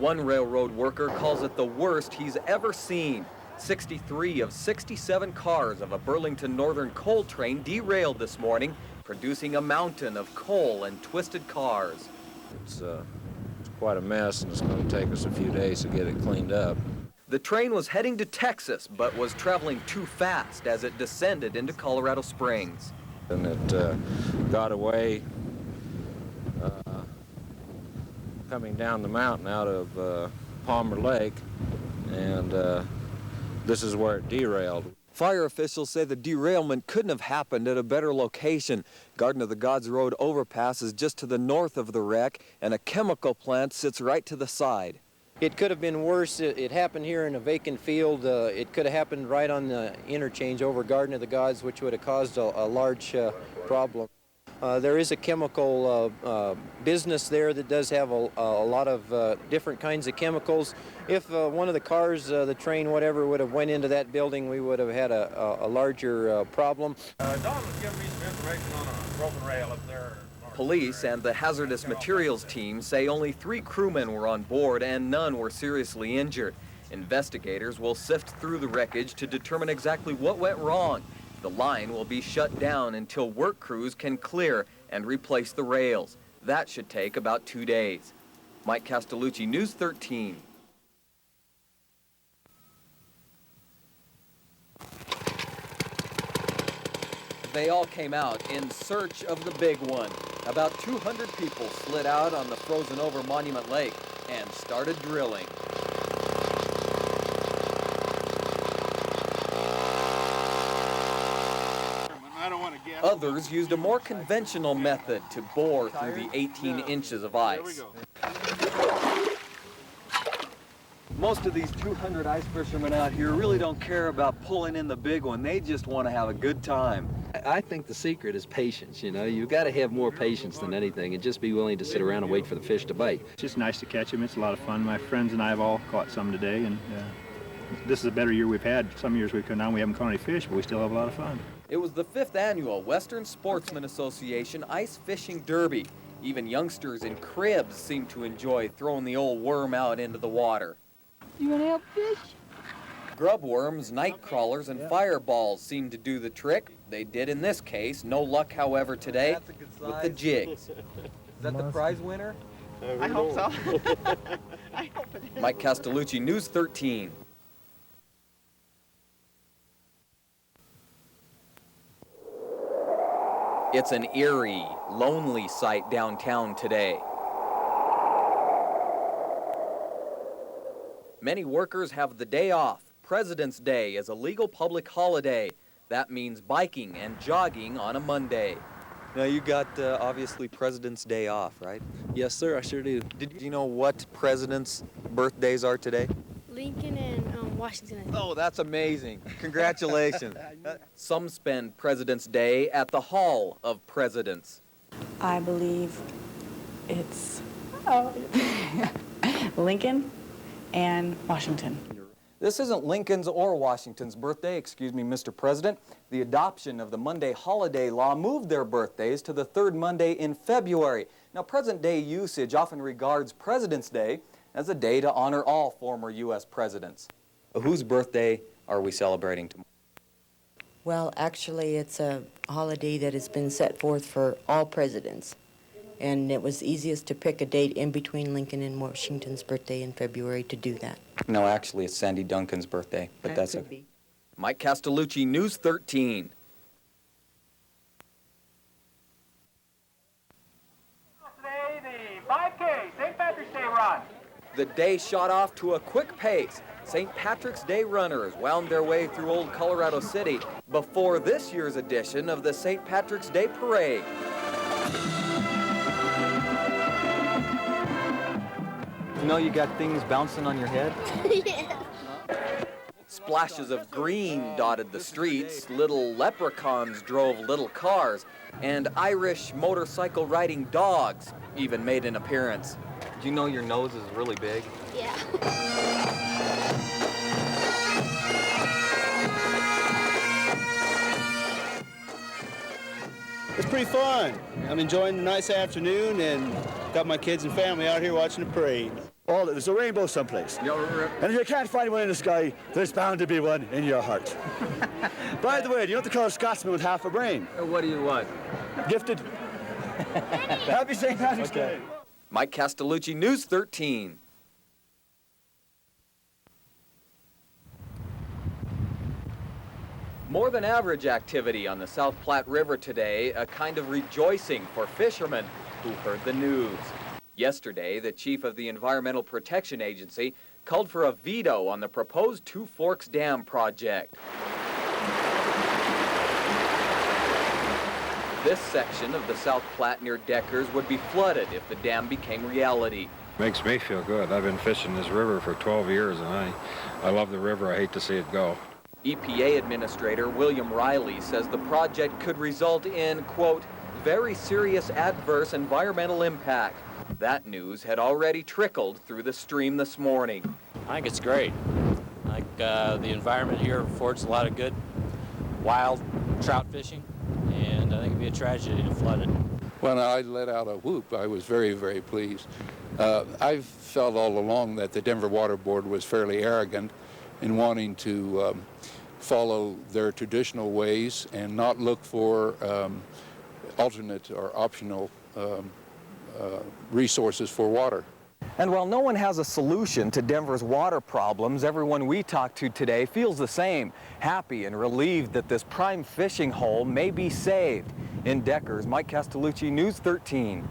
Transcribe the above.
One railroad worker calls it the worst he's ever seen. 63 of 67 cars of a Burlington Northern coal train derailed this morning, producing a mountain of coal and twisted cars. It's quite a mess, and it's going to take us a few days to get it cleaned up. The train was heading to Texas, but was traveling too fast as it descended into Colorado Springs. And it got away coming down the mountain out of Palmer Lake, and this is where it derailed. Fire officials say the derailment couldn't have happened at a better location. Garden of the Gods Road overpass is just to the north of the wreck, and a chemical plant sits right to the side. It could have been worse. It happened here in a vacant field. It could have happened right on the interchange over Garden of the Gods, which would have caused a large problem. There is a chemical business there that does have a lot of different kinds of chemicals. If one of the cars, the train, whatever, would have went into that building, we would have had a larger problem. Don was giving me some information on a broken rail up there. Police and the hazardous materials team say only 3 crewmen were on board and none were seriously injured. Investigators will sift through the wreckage to determine exactly what went wrong. The line will be shut down until work crews can clear and replace the rails. That should take about 2 days. Mike Castellucci, News 13. They all came out in search of the big one. About 200 people slid out on the frozen over Monument Lake and started drilling. Others used a more conventional method to bore through the 18 inches of ice. Most of these 200 ice fishermen out here really don't care about pulling in the big one. They just want to have a good time. I think the secret is patience, you know. You've got to have more patience than anything and just be willing to sit around and wait for the fish to bite. It's just nice to catch them. It's a lot of fun. My friends and I have all caught some today, and this is a better year we've had. Some years we haven't caught any fish, but we still have a lot of fun. It was the 5th annual Western Sportsman Association Ice Fishing Derby. Even youngsters in cribs seem to enjoy throwing the old worm out into the water. You want to help fish? Grub worms, night crawlers, and fireballs seem to do the trick. They did in this case. No luck, however, today with the jigs. Is that the prize winner? I hope so. I hope it is. Mike Castellucci, News 13. It's an eerie, lonely sight downtown today. Many workers have the day off. President's Day is a legal public holiday. That means biking and jogging on a Monday. Now, you got, obviously, President's Day off, right? Yes, sir, I sure do. Did you know what presidents' birthdays are today? Lincoln and Washington. Oh, that's amazing. Congratulations. Some spend President's Day at the Hall of Presidents. I believe it's Lincoln and Washington. This isn't Lincoln's or Washington's birthday, excuse me, Mr. President. The adoption of the Monday holiday law moved their birthdays to the 3rd Monday in February. Now, present-day usage often regards President's Day as a day to honor all former U.S. presidents. Whose birthday are we celebrating tomorrow? Well, actually, it's a holiday that has been set forth for all presidents. And it was easiest to pick a date in between Lincoln and Washington's birthday in February to do that. No, actually, it's Sandy Duncan's birthday, but that's okay. Mike Castellucci, News 13. Today, the 5K St. Patrick's Day run. The day shot off to a quick pace. St. Patrick's Day runners wound their way through Old Colorado City before this year's edition of the St. Patrick's Day Parade. You know you got things bouncing on your head? Yeah. Splashes of green dotted the streets, little leprechauns drove little cars, and Irish motorcycle riding dogs even made an appearance. Do you know your nose is really big? Yeah. It's pretty fun. I'm enjoying the nice afternoon and got my kids and family out here watching the parade. There's a rainbow someplace. And if you can't find one in the sky, there's bound to be one in your heart. By the way, do you know what they call a Scotsman with half a brain? What do you want? Gifted. Happy St. Patrick's Day. Mike Castellucci, News 13. More than average activity on the South Platte River today, a kind of rejoicing for fishermen who heard the news. Yesterday, the chief of the Environmental Protection Agency called for a veto on the proposed Two Forks Dam project. This section of the South Platte near Deckers would be flooded if the dam became reality. Makes me feel good. I've been fishing this river for 12 years, and I love the river. I hate to see it go. EPA Administrator William Riley says the project could result in, quote, very serious adverse environmental impact. That news had already trickled through the stream this morning. I think it's great. I think the environment here affords a lot of good wild trout fishing, and I think it'd be a tragedy to flood it. When I let out a whoop, I was very, very pleased. I've felt all along that the Denver Water Board was fairly arrogant in wanting to follow their traditional ways and not look for alternate or optional resources for water. And while no one has a solution to Denver's water problems, everyone we talked to today feels the same, happy and relieved that this prime fishing hole may be saved. In Deckers, Mike Castellucci, News 13.